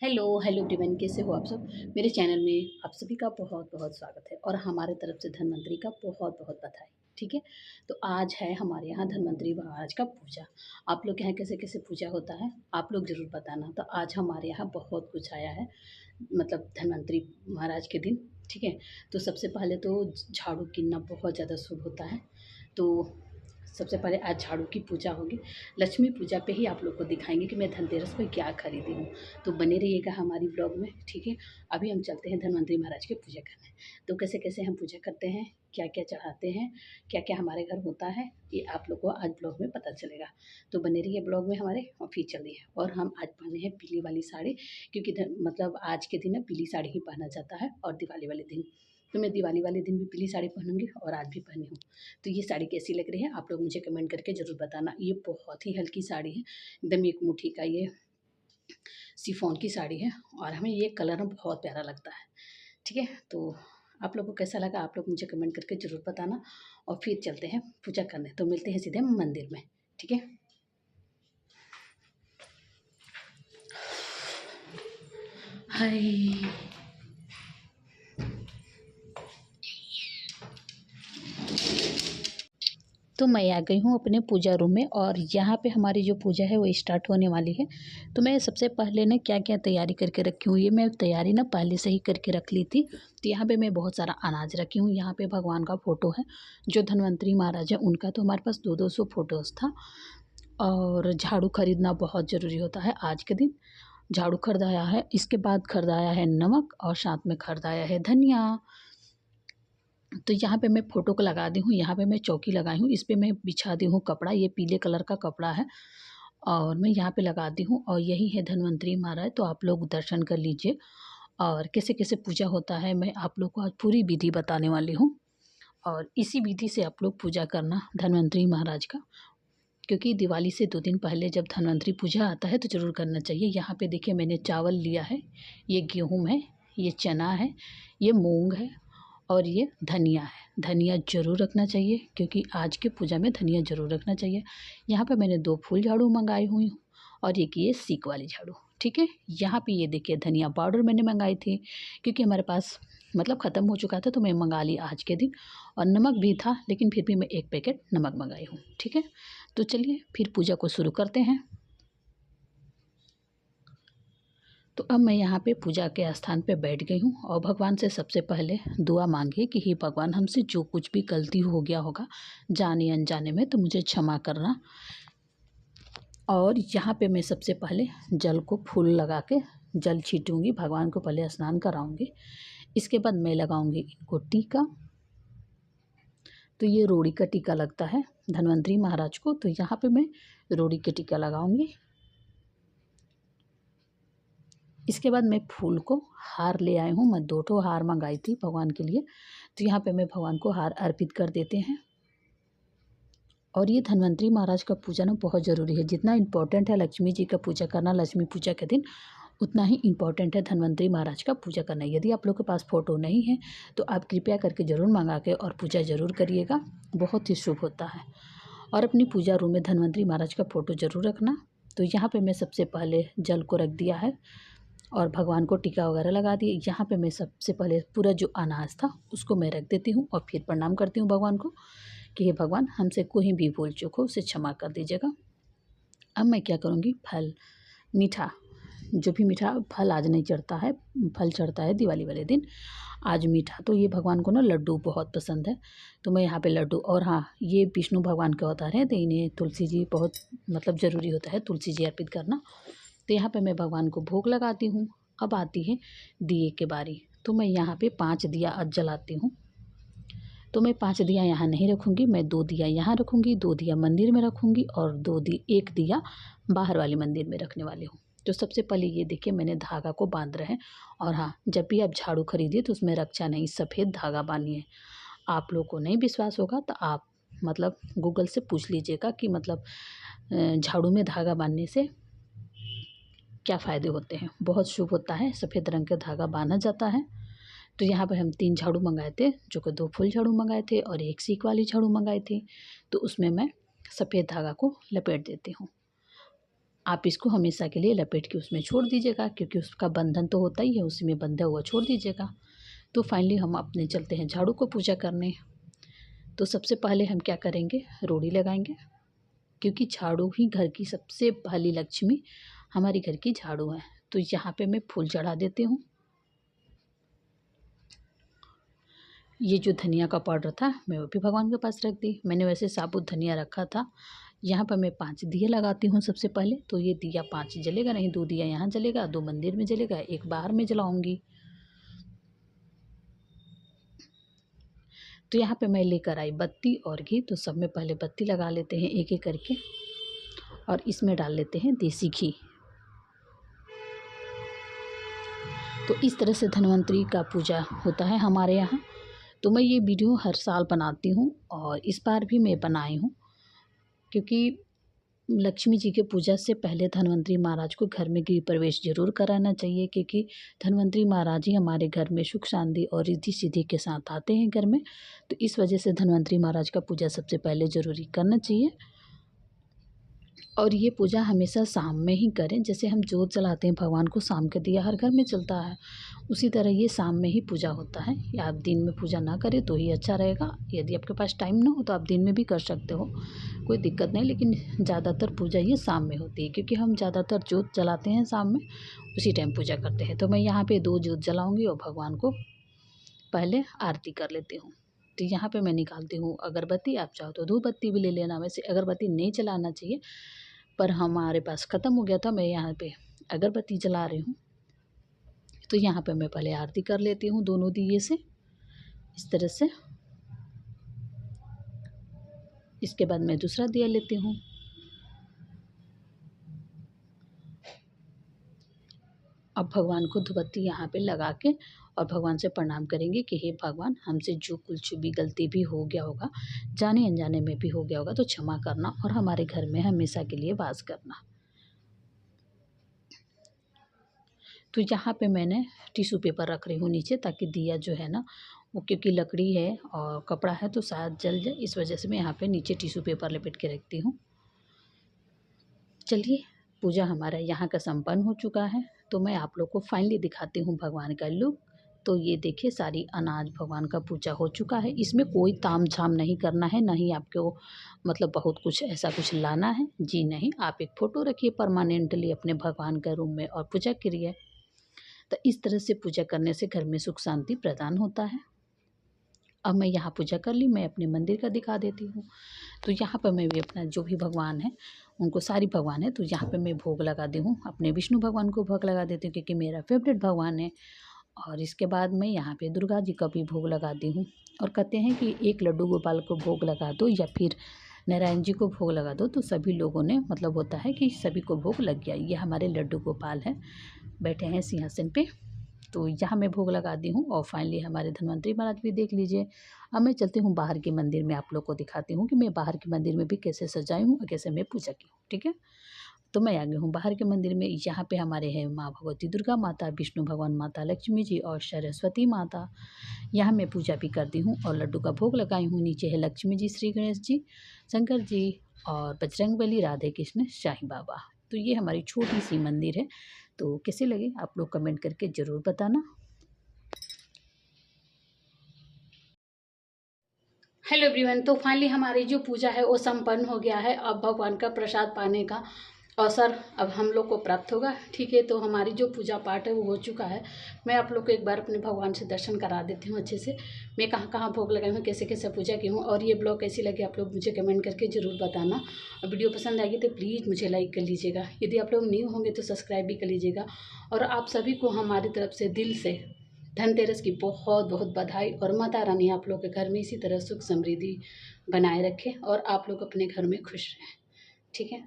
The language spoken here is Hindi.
हेलो हेलो एवरीवन, कैसे हो आप सब। मेरे चैनल में आप सभी का बहुत बहुत स्वागत है और हमारे तरफ से धन्वंतरि का बहुत बहुत बधाई। ठीक है, तो आज है हमारे यहाँ धन्वंतरि महाराज का पूजा। आप लोग के यहाँ कैसे कैसे पूजा होता है आप लोग ज़रूर बताना। तो आज हमारे यहाँ बहुत कुछ आया है, मतलब धन्वंतरि महाराज के दिन। ठीक है, तो सबसे पहले तो झाड़ू गिनना बहुत ज़्यादा शुभ होता है। तो सबसे पहले आज झाड़ू की पूजा होगी। लक्ष्मी पूजा पे ही आप लोग को दिखाएंगे कि मैं धनतेरस पे क्या खरीदी हूँ। तो बने रहिएगा हमारी ब्लॉग में। ठीक है, अभी हम चलते हैं धन्वंतरि महाराज की पूजा करने। तो कैसे कैसे हम पूजा करते हैं, क्या क्या चढ़ाते हैं, क्या क्या हमारे घर होता है, ये आप लोग को आज ब्लॉग में पता चलेगा। तो बने रहिए ब्लॉग में हमारे और फिर चलिए। और हम आज पहने हैं पीली वाली साड़ी, क्योंकि मतलब आज के दिन पीली साड़ी ही पहना जाता है और दिवाली वाले दिन। तो मैं दिवाली वाले दिन भी पीली साड़ी पहनूंगी और आज भी पहनी हूँ। तो ये साड़ी कैसी लग रही है आप लोग मुझे कमेंट करके ज़रूर बताना। ये बहुत ही हल्की साड़ी है, एकदम एक मुट्ठी का ये शिफॉन की साड़ी है और हमें ये कलर ना बहुत प्यारा लगता है। ठीक है, तो आप लोग को कैसा लगा आप लोग मुझे कमेंट करके ज़रूर बताना। और फिर चलते हैं पूजा करने, तो मिलते हैं सीधे मंदिर में। ठीक है, हाय। तो मैं आ गई हूँ अपने पूजा रूम में और यहाँ पे हमारी जो पूजा है वो स्टार्ट होने वाली है। तो मैं सबसे पहले ना क्या क्या तैयारी करके रखी हूँ, ये मैं तैयारी ना पहले से ही करके रख ली थी। तो यहाँ पे मैं बहुत सारा अनाज रखी हूँ। यहाँ पे भगवान का फ़ोटो है, जो धन्वंतरि महाराज है उनका। तो हमारे पास 200 फोटोज़ था। और झाड़ू खरीदना बहुत ज़रूरी होता है आज के दिन। झाड़ू खरीदाया है, इसके बाद खरीदाया है नमक और साथ में खरीदाया है धनिया। तो यहाँ पे मैं फ़ोटो को लगा दी हूँ, यहाँ पे मैं चौकी लगाई हूँ, इस पे मैं बिछा दी हूँ कपड़ा, ये पीले कलर का कपड़ा है और मैं यहाँ पे लगा दी हूँ। और यही है धन्वंतरि महाराज, तो आप लोग दर्शन कर लीजिए। और कैसे कैसे पूजा होता है मैं आप लोग को आज पूरी विधि बताने वाली हूँ। और इसी विधि से आप लोग पूजा करना धन्वंतरि महाराज का, क्योंकि दिवाली से 2 दिन पहले जब धन्वंतरि पूजा आता है तो ज़रूर करना चाहिए। यहाँ पे देखिए मैंने चावल लिया है, ये गेहूँ है, ये चना है, ये मूंग है और ये धनिया है। धनिया ज़रूर रखना चाहिए क्योंकि आज के पूजा में धनिया ज़रूर रखना चाहिए। यहाँ पे मैंने 2 फूल झाड़ू मंगाई हुई हूँ और एक ये सीक वाली झाड़ू। ठीक है, यहाँ पे ये देखिए धनिया पाउडर मैंने मंगाई थी, क्योंकि हमारे पास मतलब ख़त्म हो चुका था तो मैं मंगा ली आज के दिन। और नमक भी था लेकिन फिर भी मैं 1 पैकेट नमक मंगाई हूँ। ठीक है, तो चलिए फिर पूजा को शुरू करते हैं। तो अब मैं यहाँ पे पूजा के स्थान पे बैठ गई हूँ और भगवान से सबसे पहले दुआ मांगी कि हे भगवान, हमसे जो कुछ भी गलती हो गया होगा जाने अनजाने में तो मुझे क्षमा करना। और यहाँ पे मैं सबसे पहले जल को फूल लगा के जल छीटूँगी, भगवान को पहले स्नान कराऊँगी। इसके बाद मैं लगाऊँगी इनको टीका। तो ये रोड़ी का टीका लगता है धन्वंतरि महाराज को, तो यहाँ पे मैं रोड़ी के टीका लगाऊँगी। इसके बाद मैं फूल को हार ले आई हूँ, मैं 2 ठो हार मंगाई थी भगवान के लिए। तो यहाँ पे मैं भगवान को हार अर्पित कर देते हैं। और ये धन्वंतरि महाराज का पूजा ना बहुत ज़रूरी है। जितना इम्पोर्टेंट है लक्ष्मी जी का पूजा करना लक्ष्मी पूजा के दिन, उतना ही इम्पोर्टेंट है धन्वंतरि महाराज का पूजा करना। यदि आप लोग के पास फ़ोटो नहीं है तो आप कृपया करके ज़रूर मंगा के और पूजा ज़रूर करिएगा, बहुत ही शुभ होता है। और अपनी पूजा रूम में धन्वंतरि महाराज का फ़ोटो ज़रूर रखना। तो यहाँ पे मैं सबसे पहले जल को रख दिया है और भगवान को टीका वगैरह लगा दिए। यहाँ पे मैं सबसे पहले पूरा जो अनाज था उसको मैं रख देती हूँ और फिर प्रणाम करती हूँ भगवान को कि हे भगवान, हमसे कोई भी भूल चूक हो उसे क्षमा कर दीजिएगा। अब मैं क्या करूँगी, फल मीठा, जो भी मीठा फल आज नहीं चढ़ता है, फल चढ़ता है दिवाली वाले दिन, आज मीठा। तो ये भगवान को ना लड्डू बहुत पसंद है, तो मैं यहाँ पे लड्डू। और हाँ, ये विष्णु भगवान के अवतार हैं तो इन्हें तुलसी जी बहुत मतलब ज़रूरी होता है तुलसी जी अर्पित करना। तो यहाँ पे मैं भगवान को भोग लगाती हूँ। अब आती है दिए के बारी, तो मैं यहाँ पे 5 दिया आज जलाती हूँ। तो मैं 5 दिया यहाँ नहीं रखूँगी, मैं 2 दिया यहाँ रखूँगी, 2 दिया मंदिर में रखूँगी और 1 दिया बाहर वाले मंदिर में रखने वाली हूँ। तो सबसे पहले ये देखिए मैंने धागा को बांध रहे हैं। और हाँ, जब भी आप झाड़ू खरीदिए तो उसमें रक्षा नहीं सफ़ेद धागा बांधिए। आप लोग को नहीं विश्वास होगा तो आप मतलब गूगल से पूछ लीजिएगा कि मतलब झाड़ू में धागा बांधने से क्या फ़ायदे होते हैं। बहुत शुभ होता है, सफ़ेद रंग का धागा बांधा जाता है। तो यहाँ पर हम 3 झाड़ू मंगाए थे, जो कि 2 फुल झाड़ू मंगाए थे और 1 सीक वाली झाड़ू मंगाई थी। तो उसमें मैं सफ़ेद धागा को लपेट देती हूँ। आप इसको हमेशा के लिए लपेट के उसमें छोड़ दीजिएगा, क्योंकि उसका बंधन तो होता ही है, उसी में बंधा हुआ छोड़ दीजिएगा। तो फाइनली हम अपने चलते हैं झाड़ू को पूजा करने। तो सबसे पहले हम क्या करेंगे, रोड़ी लगाएंगे, क्योंकि झाड़ू ही घर की सबसे पहली लक्ष्मी हमारी घर की झाड़ू है। तो यहाँ पे मैं फूल चढ़ा देती हूँ। ये जो धनिया का पाउडर था मैं वो भी भगवान के पास रख दी। मैंने वैसे साबुत धनिया रखा था। यहाँ पर मैं 5 दिए लगाती हूँ सबसे पहले। तो ये दिया 5 जलेगा नहीं, 2 दिया यहाँ जलेगा, 2 मंदिर में जलेगा, 1 बाहर में जलाऊंगी। तो यहाँ पे मैं लेकर आई बत्ती और घी। तो सब में पहले बत्ती लगा लेते हैं एक एक करके, और इसमें डाल लेते हैं देसी घी। तो इस तरह से धन्वंतरी का पूजा होता है हमारे यहाँ। तो मैं ये वीडियो हर साल बनाती हूँ, और इस बार भी मैं बनाई हूँ, क्योंकि लक्ष्मी जी के पूजा से पहले धन्वंतरी महाराज को घर में गृह प्रवेश जरूर कराना चाहिए, क्योंकि धन्वंतरी महाराज ही हमारे घर में सुख शांति और रिद्धि सिद्धि के साथ आते हैं घर में। तो इस वजह से धन्वंतरी महाराज का पूजा सबसे पहले ज़रूरी करना चाहिए। और ये पूजा हमेशा शाम में ही करें। जैसे हम जोत जलाते हैं भगवान को, शाम के दिया हर घर में चलता है, उसी तरह ये शाम में ही पूजा होता है। या आप दिन में पूजा ना करें तो ही अच्छा रहेगा। यदि आपके पास टाइम ना हो तो आप दिन में भी कर सकते हो, कोई दिक्कत नहीं। लेकिन ज़्यादातर पूजा ये शाम में होती है, क्योंकि हम ज़्यादातर जोत जलाते हैं शाम में, उसी टाइम पूजा करते हैं। तो मैं यहाँ पर 2 जोत जलाऊँगी और भगवान को पहले आरती कर लेती हूँ। तो यहाँ पे मैं निकालती हूँ अगरबत्ती। आप चाहो तो धूप बत्ती भी ले लेना। वैसे अगरबत्ती नहीं जलाना चाहिए, पर हमारे पास ख़त्म हो गया था, मैं यहाँ पे अगरबत्ती जला रही हूँ। तो यहाँ पे मैं पहले आरती कर लेती हूँ दोनों दिए से, इस तरह से। इसके बाद मैं दूसरा दिया लेती हूँ। अब भगवान को धूपबत्ती यहाँ पे लगा के और भगवान से प्रणाम करेंगे कि हे भगवान, हमसे जो कुछ भी गलती भी हो गया होगा, जाने अनजाने में भी हो गया होगा, तो क्षमा करना और हमारे घर में हमेशा के लिए वास करना। तो यहाँ पे मैंने टिश्यू पेपर रख रही हूँ नीचे, ताकि दिया जो है ना वो, क्योंकि लकड़ी है और कपड़ा है तो शायद जल जाए, इस वजह से मैं यहाँ पे नीचे टिश्यू पेपर लपेट के रखती हूँ। चलिए, पूजा हमारा यहाँ का संपन्न हो चुका है। तो मैं आप लोग को फाइनली दिखाती हूँ भगवान का लुक। तो ये देखिए, सारी अनाज भगवान का पूजा हो चुका है। इसमें कोई ताम झाम नहीं करना है, ना ही आपको मतलब बहुत कुछ ऐसा कुछ लाना है, जी नहीं। आप एक फ़ोटो रखिए परमानेंटली अपने भगवान का रूम में और पूजा करिए। तो इस तरह से पूजा करने से घर में सुख शांति प्रदान होता है। अब मैं यहाँ पूजा कर ली, मैं अपने मंदिर का दिखा देती हूँ। तो यहाँ पर मैं भी अपना जो भी भगवान है, उनको सारी भगवान है, तो यहाँ पे मैं भोग लगा दी हूँ। अपने विष्णु भगवान को भोग लगा देती हूँ, क्योंकि मेरा फेवरेट भगवान है। और इसके बाद मैं यहाँ पे दुर्गा जी का भी भोग लगा दी हूँ। और कहते हैं कि एक लड्डू गोपाल को भोग लगा दो या फिर नारायण जी को भोग लगा दो, तो सभी लोगों ने मतलब होता है कि सभी को भोग लग गया। ये हमारे लड्डू गोपाल हैं, बैठे हैं सिंहासन पे। तो यहाँ मैं भोग लगा दी हूँ। और फाइनली हमारे धन्वंतरी महाराज भी देख लीजिए। अब मैं चलती हूँ बाहर के मंदिर में, आप लोग को दिखाती हूँ कि मैं बाहर के मंदिर में भी कैसे सजाई हूँ और कैसे मैं पूजा की हूँ। ठीक है, तो मैं आ गई हूँ बाहर के मंदिर में। यहाँ पे हमारे हैं माँ भगवती दुर्गा माता, विष्णु भगवान, माता लक्ष्मी जी और सरस्वती माता। यहाँ मैं पूजा भी करती हूँ और लड्डू का भोग लगाई हूँ। नीचे है लक्ष्मी जी, श्री गणेश जी, शंकर जी और बजरंगबली, राधे कृष्ण, साईं बाबा। तो ये हमारी छोटी सी मंदिर है। तो कैसे लगे आप लोग कमेंट करके ज़रूर बताना। हेलो एवरीवन, तो फाइनली हमारी जो पूजा है वो संपन्न हो गया है। अब भगवान का प्रसाद पाने का अवसर अब हम लोग को प्राप्त होगा। ठीक है, तो हमारी जो पूजा पाठ है वो हो चुका है। मैं आप लोग को एक बार अपने भगवान से दर्शन करा देती हूँ अच्छे से। मैं कहाँ कहाँ भोग लगाई हूँ, कैसे कैसे पूजा की हूँ। और ये ब्लॉग कैसी लगी आप लोग मुझे कमेंट करके ज़रूर बताना। और वीडियो पसंद आएगी तो प्लीज़ मुझे लाइक कर लीजिएगा। यदि आप लोग न्यू होंगे तो सब्सक्राइब भी कर लीजिएगा। और आप सभी को हमारी तरफ से दिल से धनतेरस की बहुत बहुत बधाई। और माता रानी आप लोग के घर में इसी तरह सुख समृद्धि बनाए रखे और आप लोग अपने घर में खुश रहें। ठीक है।